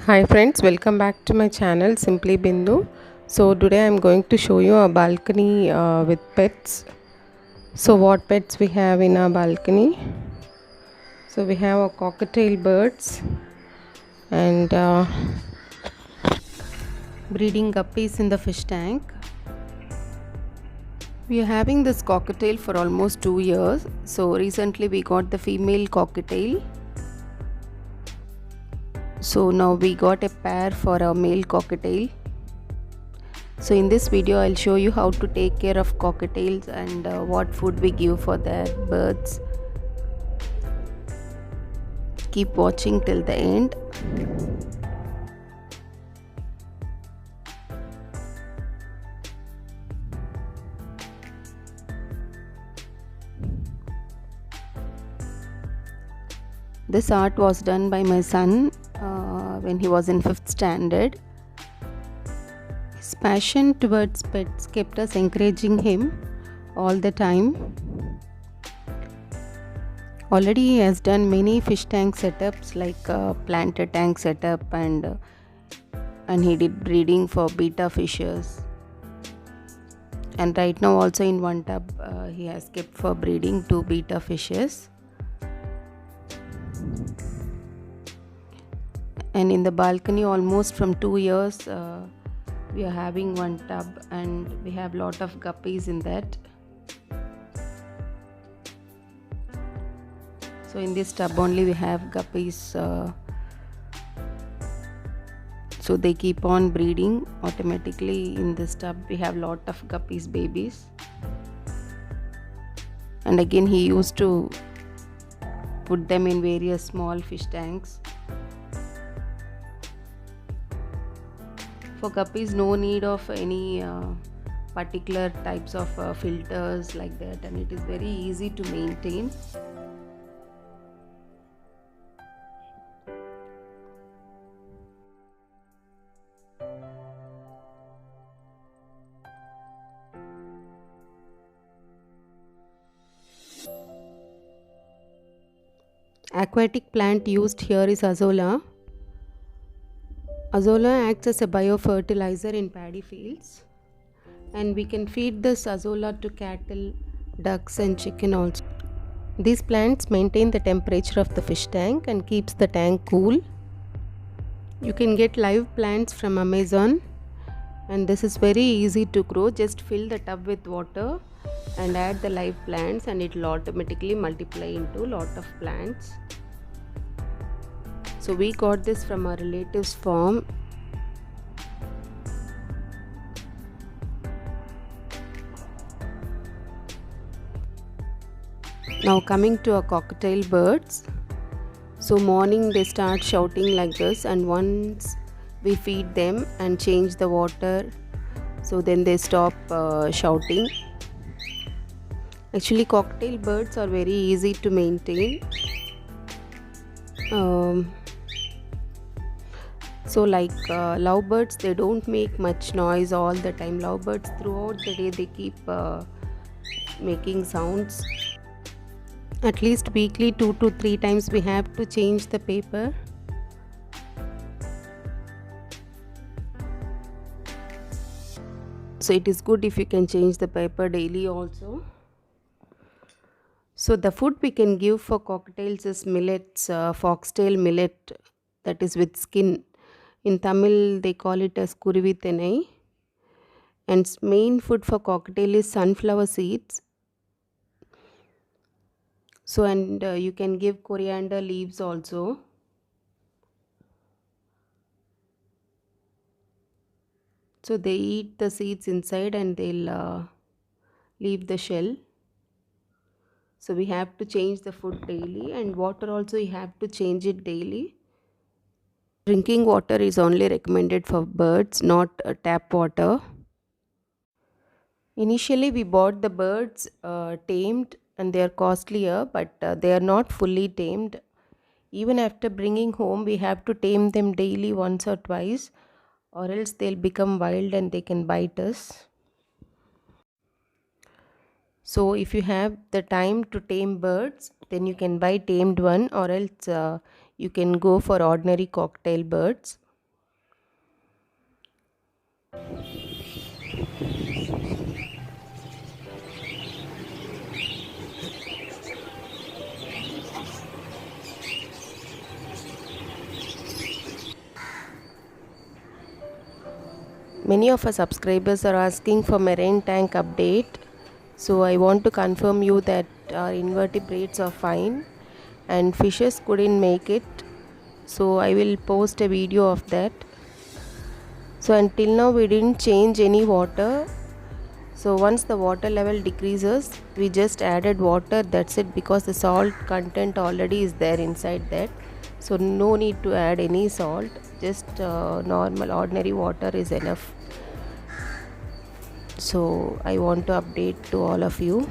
Hi friends, welcome back to my channel Simply Bindu. So today I'm going to show you a balcony with pets. So what pets we have in our balcony? So we have a cockatiel birds and breeding guppies in the fish tank. We are having this cockatiel for almost 2 years. So recently we got the female cockatiel. So now we got a pair for a male cockatiel. So in this video I'll show you how to take care of cockatiels and what food we give for their birds. Keep watching till the end. This art was done by my son when he was in 5th standard. His passion towards pets kept us encouraging him all the time. Already he has done many fish tank setups like planter tank setup and he did breeding for betta fishes. And right now also in one tub he has kept for breeding 2 betta fishes. And in the balcony almost from 2 years we are having one tub and we have lot of guppies in that. So in this tub only we have guppies, so they keep on breeding automatically. In this tub we have lot of guppies babies, and again he used to put them in various small fish tanks. For guppies no need of any particular types of filters like that, and it is very easy to maintain. Aquatic plant used here is azolla. Azolla acts as a biofertilizer in paddy fields, and we can feed this azolla to cattle, ducks and chicken also. These plants maintain the temperature of the fish tank and keeps the tank cool. You can get live plants from Amazon, and this is very easy to grow. Just fill the tub with water and add the live plants and it will automatically multiply into lot of plants. So we got this from our relative's farm. Now coming to our cockatiel birds. So morning they start shouting like this, and once we feed them and change the water, so then they stop shouting. Actually cockatiel birds are very easy to maintain. So like lovebirds, they don't make much noise all the time. Lovebirds throughout the day they keep making sounds. At least weekly 2 to 3 times we have to change the paper. So it is good if you can change the paper daily also. So the food we can give for cockatiels is millets, foxtail millet, that is with skin. In Tamil they call it as kurivithenai. And main food for cockatiel is sunflower seeds. So and you can give coriander leaves also. So they eat the seeds inside and they'll leave the shell. So we have to change the food daily, and water also you have to change it daily. Drinking water is only recommended for birds, not tap water. Initially we bought the birds tamed, and they are costlier, but they are not fully tamed. Even after bringing home we have to tame them daily once or twice, or else they'll become wild and they can bite us. So if you have the time to tame birds, then you can buy tamed one, or else you can go for ordinary cocktail birds. Many of our subscribers are asking for marine tank update, so I want to confirm you that our invertebrates are fine and fishes couldn't make it, so I will post a video of that. So until now we didn't change any water. So once the water level decreases, we just added water, that's it, because the salt content already is there inside that. So no need to add any salt, just normal ordinary water is enough. So I want to update to all of you.